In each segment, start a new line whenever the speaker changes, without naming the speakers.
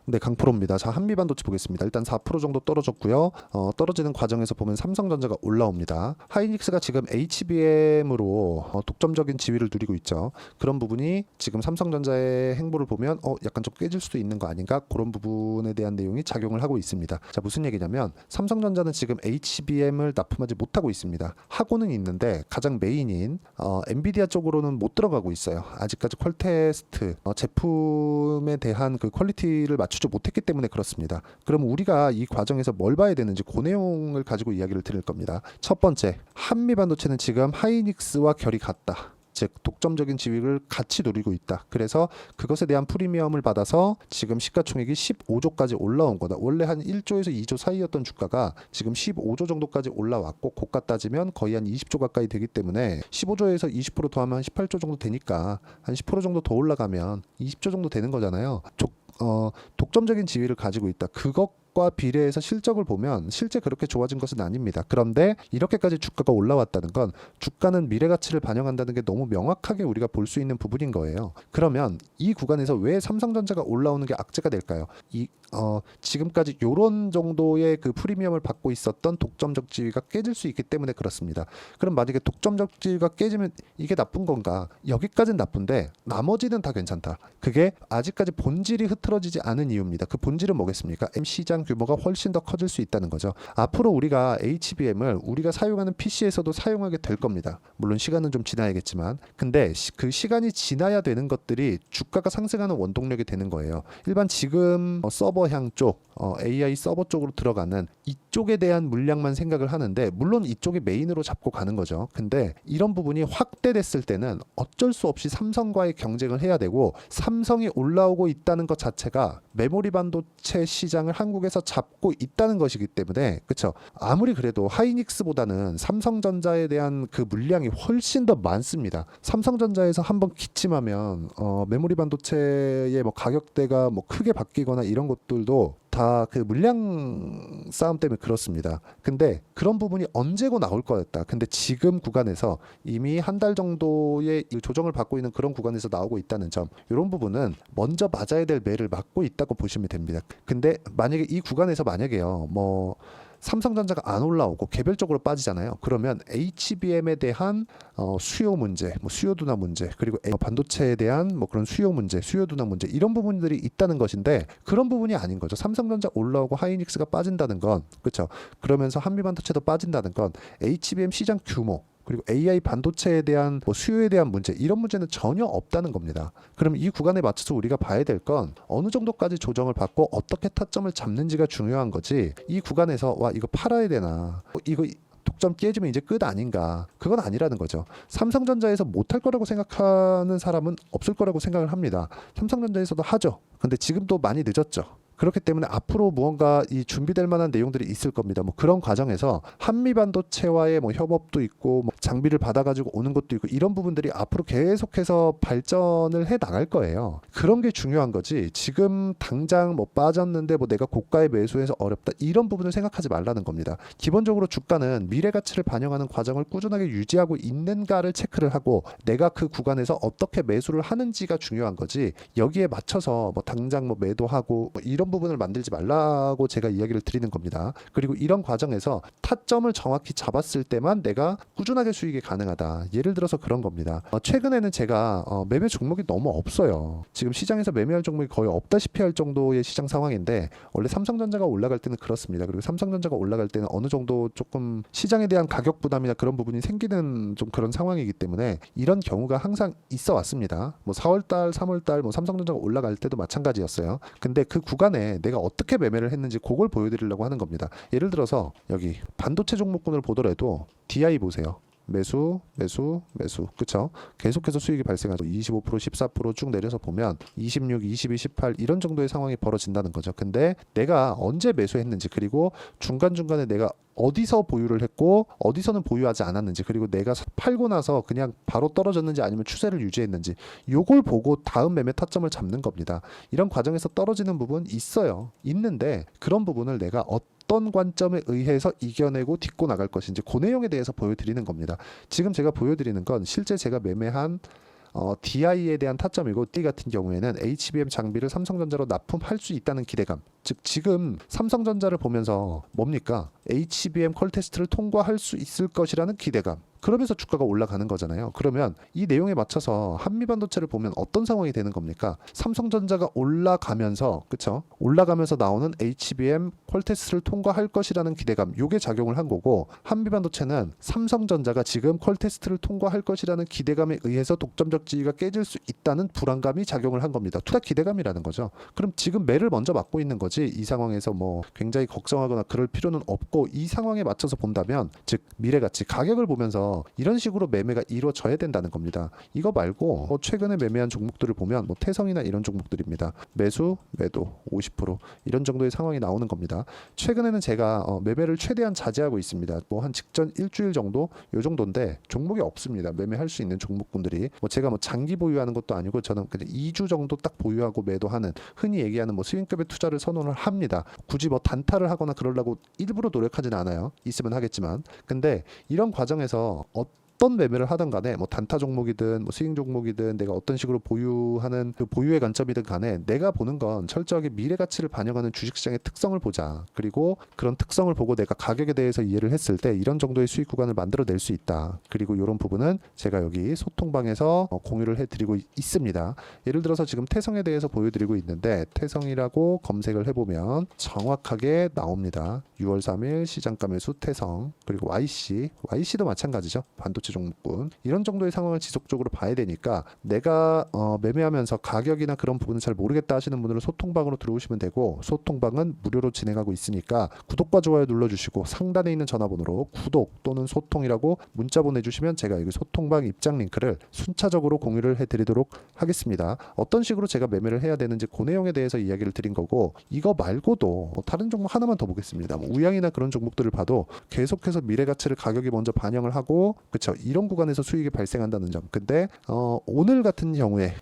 네, 강프로입니다. 자, 한미반도체 보겠습니다. 일단 4% 정도 떨어졌고요. 떨어지는 과정에서 보면 삼성전자가 올라옵니다. 하이닉스가 지금 HBM으로 독점적인 지위를 누리고 있죠. 그런 부분이 지금 삼성전자의 행보를 보면 약간 좀 깨질 수도 있는 거 아닌가? 그런 부분에 대한 내용이 작용을 하고 있습니다. 자, 무슨 얘기냐면 삼성전자는 지금 HBM을 납품하지 못하고 있습니다. 하고는 있는데 가장 메인인 엔비디아 쪽으로는 못 들어가고 있어요. 아직까지 퀄테스트 제품에 대한 그 퀄리티를 맞추지 못했기 때문에 그렇습니다. 그럼 우리가 이 과정에서 뭘 봐야 되는지 그 내용을 가지고 이야기를 드릴 겁니다. 첫 번째, 한미 반도체는 지금 하이닉스와 결이 같다. 즉 독점적인 지위를 같이 누리고 있다. 그래서 그것에 대한 프리미엄을 받아서 지금 시가총액이 15조까지 올라온 거다. 원래 한 1조에서 2조 사이였던 주가가 지금 15조 정도까지 올라왔고 고가 따지면 거의 한 20조 가까이 되기 때문에 15조에서 20% 더하면 한 18조 정도 되니까 한 10% 정도 더 올라가면 20조 정도 되는 거잖아요. 독점적인 지위를 가지고 있다. 그것과 비례해서 실적을 보면 실제 그렇게 좋아진 것은 아닙니다. 그런데 이렇게까지 주가가 올라왔다는 건 주가는 미래 가치를 반영한다는 게 너무 명확하게 우리가 볼 수 있는 부분인 거예요. 그러면 이 구간에서 왜 삼성전자가 올라오는 게 악재가 될까요? 지금까지 이런 정도의 그 프리미엄을 받고 있었던 독점적 지위가 깨질 수 있기 때문에 그렇습니다. 그럼 만약에 독점적 지위가 깨지면 이게 나쁜 건가? 여기까지는 나쁜데 나머지는 다 괜찮다. 그게 아직까지 본질이 흐트러지지 않은 이유입니다. 그 본질은 뭐겠습니까? 시장 규모가 훨씬 더 커질 수 있다는 거죠. 앞으로 우리가 HBM을 우리가 사용하는 PC에서도 사용하게 될 겁니다. 물론 시간은 좀 지나야겠지만 근데 그 시간이 지나야 되는 것들이 주가가 상승하는 원동력이 되는 거예요. 일반 지금 서버향 쪽 AI 서버 쪽으로 들어가는 이쪽에 대한 물량만 생각을 하는데 물론 이쪽이 메인으로 잡고 가는 거죠. 근데 이런 부분이 확대됐을 때는 어쩔 수 없이 삼성과의 경쟁을 해야 되고 삼성이 올라오고 있다는 것 자체가 메모리 반도체 시장을 한국에서 잡고 있다는 것이기 때문에 그렇죠. 아무리 그래도 하이닉스보다는 삼성전자에 대한 그 물량이 훨씬 더 많습니다. 삼성전자에서 한번 기침하면 메모리 반도체의 뭐 가격대가 뭐 크게 바뀌거나 이런 것들도 다 그 물량 싸움 때문에 그렇습니다. 근데 그런 부분이 언제고 나올 거였다. 근데 지금 구간에서 이미 한 달 정도의 조정을 받고 있는 그런 구간에서 나오고 있다는 점, 이런 부분은 먼저 맞아야 될 매를 맞고 있다고 보시면 됩니다. 근데 만약에 이 구간에서 만약에요, 뭐 삼성전자가 안 올라오고 개별적으로 빠지잖아요. 그러면 HBM에 대한 수요 문제, 뭐 수요 둔화 문제, 그리고 반도체에 대한 뭐 그런 수요 문제, 수요 둔화 문제 이런 부분들이 있다는 것인데 그런 부분이 아닌 거죠. 삼성전자 올라오고 하이닉스가 빠진다는 건 그렇죠. 그러면서 한미반도체도 빠진다는 건 HBM 시장 규모 그리고 AI 반도체에 대한 뭐 수요에 대한 문제 이런 문제는 전혀 없다는 겁니다. 그럼 이 구간에 맞춰서 우리가 봐야 될 건 어느 정도까지 조정을 받고 어떻게 타점을 잡는지가 중요한 거지. 이 구간에서 와 이거 팔아야 되나 이거 독점 깨지면 이제 끝 아닌가. 그건 아니라는 거죠. 삼성전자에서 못할 거라고 생각하는 사람은 없을 거라고 생각을 합니다. 삼성전자에서도 하죠. 근데 지금도 많이 늦었죠. 그렇기 때문에 앞으로 무언가 이 준비될 만한 내용들이 있을 겁니다. 뭐 그런 과정에서 한미 반도체와의 뭐 협업도 있고 뭐 장비를 받아가지고 오는 것도 있고 이런 부분들이 앞으로 계속해서 발전을 해 나갈 거예요. 그런 게 중요한 거지. 지금 당장 뭐 빠졌는데 뭐 내가 고가에 매수해서 어렵다 이런 부분을 생각하지 말라는 겁니다. 기본적으로 주가는 미래 가치를 반영하는 과정을 꾸준하게 유지하고 있는가를 체크를 하고 내가 그 구간에서 어떻게 매수를 하는지가 중요한 거지. 여기에 맞춰서 뭐 당장 뭐 매도하고 뭐 이런 부분을 만들지 말라고 제가 이야기를 드리는 겁니다. 그리고 이런 과정에서 타점을 정확히 잡았을 때만 내가 꾸준하게 수익이 가능하다. 예를 들어서 그런 겁니다. 최근에는 제가 매매 종목이 너무 없어요. 지금 시장에서 매매할 종목이 거의 없다시피 할 정도의 시장 상황인데 원래 삼성전자가 올라갈 때는 그렇습니다. 그리고 삼성전자가 올라갈 때는 어느 정도 조금 시장에 대한 가격 부담이나 그런 부분이 생기는 좀 그런 상황이기 때문에 이런 경우가 항상 있어 왔습니다. 뭐 4월달, 3월달 뭐 삼성전자가 올라갈 때도 마찬가지였어요. 근데 그 구간에 내가 어떻게 매매를 했는지 그걸 보여드리려고 하는 겁니다. 예를 들어서 여기 반도체 종목군을 보더라도 DI 보세요. 매수, 매수, 매수. 그쵸? 계속해서 수익이 발생하죠. 25%, 14%쭉 내려서 보면 26, 22, 18 이런 정도의 상황이 벌어진다는 거죠. 근데 내가 언제 매수했는지 그리고 중간중간에 내가 어디서 보유를 했고 어디서는 보유하지 않았는지 그리고 내가 팔고 나서 그냥 바로 떨어졌는지 아니면 추세를 유지했는지 요걸 보고 다음 매매 타점을 잡는 겁니다. 이런 과정에서 떨어지는 부분 있어요. 있는데 그런 부분을 내가 어떤 관점에 의해서 이겨내고 딛고 나갈 것인지 그 내용에 대해서 보여드리는 겁니다. 지금 제가 보여드리는 건 실제 제가 매매한 DI에 대한 타점이고, D 같은 경우에는 HBM 장비를 삼성전자로 납품할 수 있다는 기대감. 즉 지금 삼성전자를 보면서 뭡니까? HBM 퀄 테스트를 통과할 수 있을 것이라는 기대감. 그러면서 주가가 올라가는 거잖아요. 그러면 이 내용에 맞춰서 한미반도체를 보면 어떤 상황이 되는 겁니까? 삼성전자가 올라가면서, 그쵸? 올라가면서 나오는 HBM 퀄 테스트를 통과할 것이라는 기대감, 요게 작용을 한 거고, 한미반도체는 삼성전자가 지금 퀄 테스트를 통과할 것이라는 기대감에 의해서 독점적 지위가 깨질 수 있다는 불안감이 작용을 한 겁니다. 투자 기대감이라는 거죠. 그럼 지금 매를 먼저 맞고 있는 거지, 이 상황에서 뭐 굉장히 걱정하거나 그럴 필요는 없고, 이 상황에 맞춰서 본다면, 즉 미래가치 가격을 보면서 이런 식으로 매매가 이루어져야 된다는 겁니다. 이거 말고 최근에 매매한 종목들을 보면 태성이나 이런 종목들입니다. 매수, 매도 50% 이런 정도의 상황이 나오는 겁니다. 최근에는 제가 매매를 최대한 자제하고 있습니다. 한 직전 일주일 정도, 요 정도인데 종목이 없습니다. 매매할 수 있는 종목군들이 제가 장기 보유하는 것도 아니고, 저는 그냥 2주 정도 딱 보유하고 매도하는, 흔히 얘기하는 스윙급의 투자를 선언을 합니다. 굳이 단타를 하거나 그러려고 일부러 노력하진 않아요. 있으면 하겠지만. 근데 이런 과정에서 어떤 매매를 하든 간에 단타 종목이든 스윙 종목이든 내가 어떤 식으로 보유하는 그 보유의 관점이든 간에 내가 보는 건 철저하게 미래 가치를 반영하는 주식시장의 특성을 보자. 그리고 그런 특성을 보고 내가 가격에 대해서 이해를 했을 때 이런 정도의 수익 구간을 만들어낼 수 있다. 그리고 이런 부분은 제가 여기 소통방에서 공유를 해드리고 있습니다. 예를 들어서 지금 태성에 대해서 보여드리고 있는데, 태성이라고 검색을 해보면 정확하게 나옵니다. 6월 3일 시장가 매수 태성, 그리고 YC도 마찬가지죠. 반도체 종목군. 이런 정도의 상황을 지속적으로 봐야 되니까, 내가 매매하면서 가격이나 그런 부분을 잘 모르겠다 하시는 분들은 소통방으로 들어오시면 되고, 소통방은 무료로 진행하고 있으니까 구독과 좋아요 눌러주시고, 상단에 있는 전화번호로 구독 또는 소통이라고 문자 보내주시면 제가 여기 소통방 입장 링크를 순차적으로 공유를 해드리도록 하겠습니다. 어떤 식으로 제가 매매를 해야 되는지 그 내용에 대해서 이야기를 드린 거고, 이거 말고도 다른 종목 하나만 더 보겠습니다. 우양이나 그런 종목들을 봐도 계속해서 미래 가치를 가격이 먼저 반영을 하고, 그쵸, 이런 구간에서 수익이 발생한다는 점. 근데 오늘 같은 경우에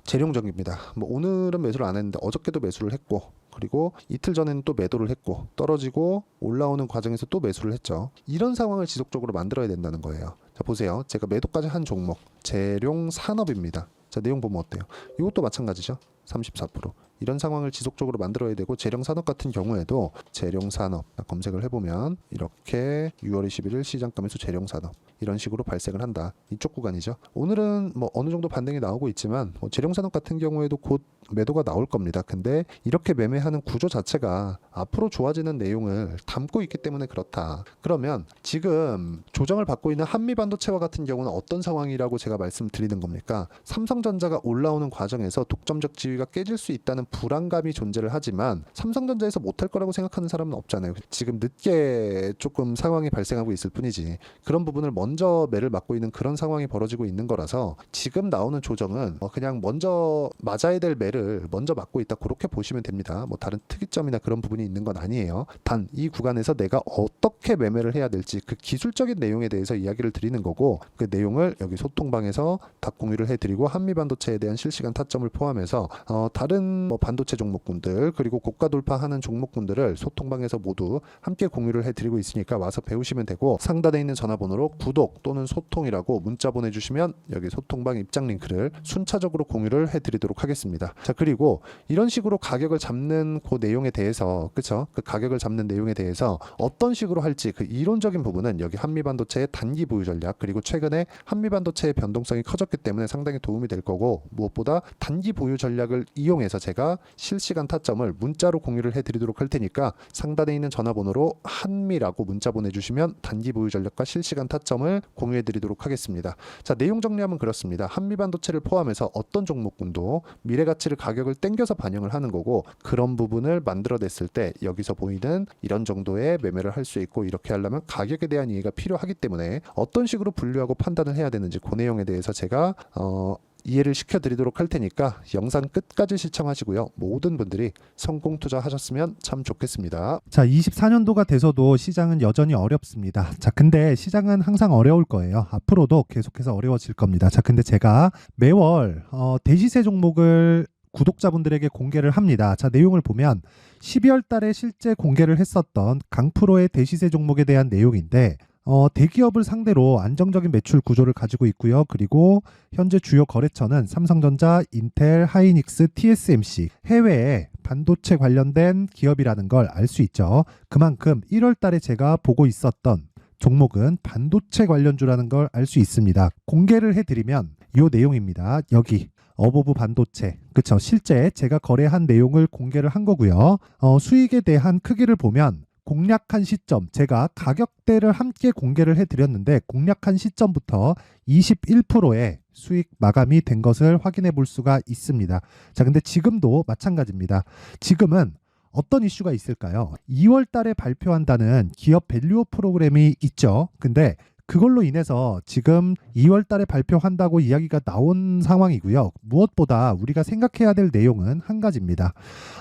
재룡적입니다. 오늘은 매수를 안 했는데 어저께도 매수를 했고, 그리고 이틀 전에는 또 매도를 했고, 떨어지고 올라오는 과정에서 또 매수를 했죠. 이런 상황을 지속적으로 만들어야 된다는 거예요. 자, 보세요. 제가 매도까지 한 종목 재룡산업입니다. 자, 내용 보면 어때요? 이것도 마찬가지죠. 34%. 이런 상황을 지속적으로 만들어야 되고, 재룡산업 같은 경우에도 재룡산업 검색을 해보면 이렇게 6월 21일 시장가 매수 재룡산업 이런 식으로 발생을 한다. 이쪽 구간이죠. 오늘은 어느 정도 반등이 나오고 있지만 재룡산업 같은 경우에도 곧 매도가 나올 겁니다. 근데 이렇게 매매하는 구조 자체가 앞으로 좋아지는 내용을 담고 있기 때문에 그렇다. 그러면 지금 조정을 받고 있는 한미반도체와 같은 경우는 어떤 상황이라고 제가 말씀드리는 겁니까? 삼성전자가 올라오는 과정에서 독점적 지위가 깨질 수 있다는 불안감이 존재를 하지만, 삼성전자에서 못할 거라고 생각하는 사람은 없잖아요. 지금 늦게 조금 상황이 발생하고 있을 뿐이지, 그런 부분을 먼저 매를 맞고 있는 그런 상황이 벌어지고 있는 거라서, 지금 나오는 조정은 그냥 먼저 맞아야 될 매를 먼저 맞고 있다, 그렇게 보시면 됩니다. 다른 특이점이나 그런 부분이 있는 건 아니에요. 단 이 구간에서 내가 어떻게 매매를 해야 될지 그 기술적인 내용에 대해서 이야기를 드리는 거고, 그 내용을 여기 소통방에서 다 공유를 해드리고, 한미반도체에 대한 실시간 타점을 포함해서 다른 반도체 종목군들, 그리고 고가 돌파하는 종목군들을 소통방에서 모두 함께 공유를 해드리고 있으니까 와서 배우시면 되고, 상단에 있는 전화번호로 구독 또는 소통이라고 문자 보내주시면 여기 소통방 입장 링크를 순차적으로 공유를 해드리도록 하겠습니다. 자, 그리고 이런 식으로 가격을 잡는 그 내용에 대해서, 그쵸? 그 가격을 잡는 내용에 대해서 어떤 식으로 할지, 그 이론적인 부분은 여기 한미반도체의 단기 보유 전략, 그리고 최근에 한미반도체의 변동성이 커졌기 때문에 상당히 도움이 될 거고, 무엇보다 단기 보유 전략을 이용해서 제가 실시간 타점을 문자로 공유를 해드리도록 할 테니까, 상단에 있는 전화번호로 한미라고 문자 보내주시면 단기 보유 전략과 실시간 타점을 공유해드리도록 하겠습니다. 자, 내용 정리하면 그렇습니다. 한미반도체를 포함해서 어떤 종목군도 미래가치를 가격을 땡겨서 반영을 하는 거고, 그런 부분을 만들어냈을 때 여기서 보이는 이런 정도의 매매를 할 수 있고, 이렇게 하려면 가격에 대한 이해가 필요하기 때문에 어떤 식으로 분류하고 판단을 해야 되는지 그 내용에 대해서 제가 이해를 시켜드리도록 할 테니까 영상 끝까지 시청하시고요. 모든 분들이 성공 투자하셨으면 참 좋겠습니다.
자, 24년도가 돼서도 시장은 여전히 어렵습니다. 자, 근데 시장은 항상 어려울 거예요. 앞으로도 계속해서 어려워질 겁니다. 자, 근데 제가 매월 대시세 종목을 구독자분들에게 공개를 합니다. 자, 내용을 보면 12월 달에 실제 공개를 했었던 강프로의 대시세 종목에 대한 내용인데, 대기업을 상대로 안정적인 매출 구조를 가지고 있고요. 그리고 현재 주요 거래처는 삼성전자, 인텔, 하이닉스, TSMC, 해외에 반도체 관련된 기업이라는 걸 알 수 있죠. 그만큼 1월 달에 제가 보고 있었던 종목은 반도체 관련주라는 걸 알 수 있습니다. 공개를 해드리면 이 내용입니다. 여기 어보브 반도체, 그쵸? 실제 제가 거래한 내용을 공개를 한 거고요. 수익에 대한 크기를 보면 공략한 시점, 제가 가격대를 함께 공개를 해드렸는데 공략한 시점부터 21%의 수익 마감이 된 것을 확인해 볼 수가 있습니다. 자, 근데 지금도 마찬가지입니다. 지금은 어떤 이슈가 있을까요? 2월 달에 발표한다는 기업 밸류업 프로그램이 있죠. 근데 그걸로 인해서 지금 2월 달에 발표한다고 이야기가 나온 상황이고요. 무엇보다 우리가 생각해야 될 내용은 한 가지입니다.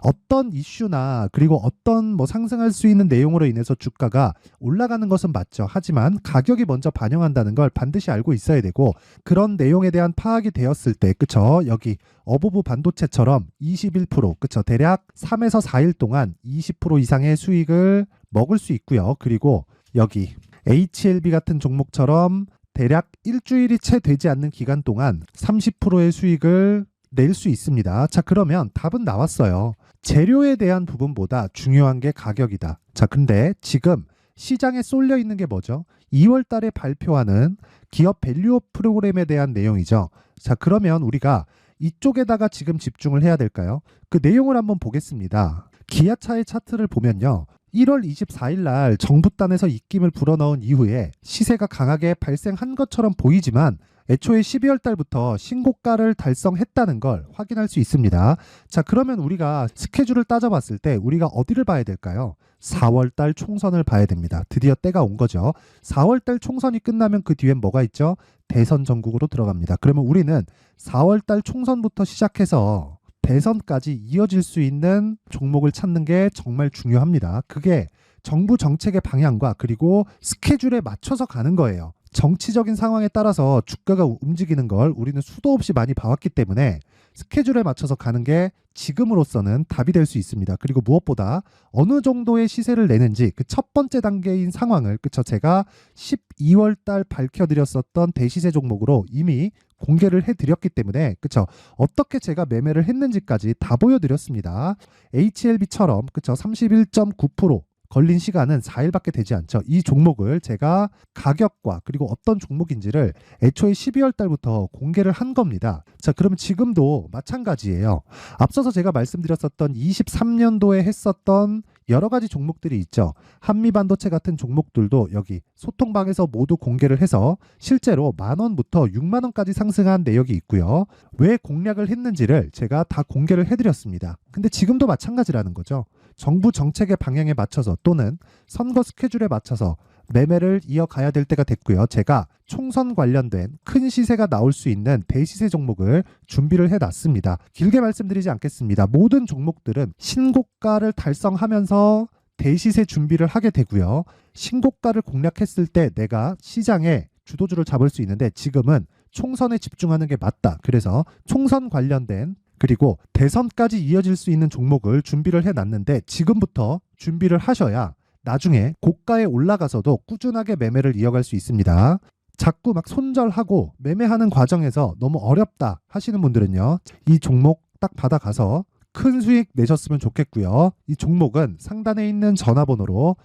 어떤 이슈나 그리고 어떤 상승할 수 있는 내용으로 인해서 주가가 올라가는 것은 맞죠. 하지만 가격이 먼저 반영한다는 걸 반드시 알고 있어야 되고, 그런 내용에 대한 파악이 되었을 때, 그쵸? 여기 어보브 반도체처럼 21%, 그쵸? 대략 3에서 4일 동안 20% 이상의 수익을 먹을 수 있고요. 그리고 여기 HLB 같은 종목처럼 대략 일주일이 채 되지 않는 기간 동안 30%의 수익을 낼 수 있습니다. 자, 그러면 답은 나왔어요. 재료에 대한 부분보다 중요한 게 가격이다. 자, 근데 지금 시장에 쏠려 있는 게 뭐죠? 2월 달에 발표하는 기업 밸류업 프로그램에 대한 내용이죠. 자, 그러면 우리가 이쪽에다가 지금 집중을 해야 될까요? 그 내용을 한번 보겠습니다. 기아차의 차트를 보면요. 1월 24일 날 정부단에서 입김을 불어넣은 이후에 시세가 강하게 발생한 것처럼 보이지만 애초에 12월 달부터 신고가를 달성했다는 걸 확인할 수 있습니다. 자, 그러면 우리가 스케줄을 따져봤을 때 우리가 어디를 봐야 될까요? 4월 달 총선을 봐야 됩니다. 드디어 때가 온 거죠. 4월 달 총선이 끝나면 그 뒤엔 뭐가 있죠? 대선 전국으로 들어갑니다. 그러면 우리는 4월 달 총선부터 시작해서 대선까지 이어질 수 있는 종목을 찾는 게 정말 중요합니다. 그게 정부 정책의 방향과 그리고 스케줄에 맞춰서 가는 거예요. 정치적인 상황에 따라서 주가가 움직이는 걸 우리는 수도 없이 많이 봐왔기 때문에 스케줄에 맞춰서 가는 게 지금으로서는 답이 될 수 있습니다. 그리고 무엇보다 어느 정도의 시세를 내는지 그 첫 번째 단계인 상황을, 그쵸? 제가 12월 달 밝혀드렸었던 대시세 종목으로 이미 공개를 해드렸기 때문에, 그쵸? 어떻게 제가 매매를 했는지까지 다 보여드렸습니다. HLB처럼, 그쵸? 31.9% 걸린 시간은 4일밖에 되지 않죠. 이 종목을 제가 가격과 그리고 어떤 종목인지를 애초에 12월 달부터 공개를 한 겁니다. 자, 그러면 지금도 마찬가지예요. 앞서서 제가 말씀드렸었던 23년도에 했었던 여러 가지 종목들이 있죠. 한미반도체 같은 종목들도 여기 소통방에서 모두 공개를 해서 실제로 10,000원부터 60,000원까지 상승한 내역이 있고요. 왜 공략을 했는지를 제가 다 공개를 해드렸습니다. 근데 지금도 마찬가지라는 거죠. 정부 정책의 방향에 맞춰서 또는 선거 스케줄에 맞춰서 매매를 이어가야 될 때가 됐고요. 제가 총선 관련된 큰 시세가 나올 수 있는 대시세 종목을 준비를 해놨습니다. 길게 말씀드리지 않겠습니다. 모든 종목들은 신고가를 달성하면서 대시세 준비를 하게 되고요. 신고가를 공략했을 때 내가 시장에 주도주를 잡을 수 있는데 지금은 총선에 집중하는 게 맞다. 그래서 총선 관련된 그리고 대선까지 이어질 수 있는 종목을 준비를 해놨는데 지금부터 준비를 하셔야 나중에 고가에 올라가서도 꾸준하게 매매를 이어갈 수 있습니다. 자꾸 막 손절하고 매매하는 과정에서 너무 어렵다 하시는 분들은요. 이 종목 딱 받아가서 큰 수익 내셨으면 좋겠고요. 이 종목은 상단에 있는 전화번호로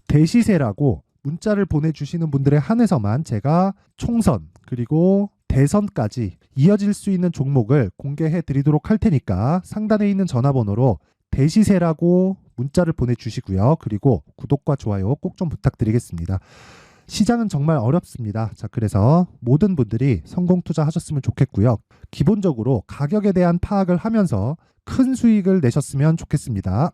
대시세라고 문자를 보내주시는 분들에 한해서만 제가 총선 그리고 대선까지 이어질 수 있는 종목을 공개해 드리도록 할 테니까 상단에 있는 전화번호로 대시세라고 문자를 보내주시고요. 그리고 구독과 좋아요 꼭 좀 부탁드리겠습니다. 시장은 정말 어렵습니다. 자, 그래서 모든 분들이 성공 투자하셨으면 좋겠고요. 기본적으로 가격에 대한 파악을 하면서 큰 수익을 내셨으면 좋겠습니다.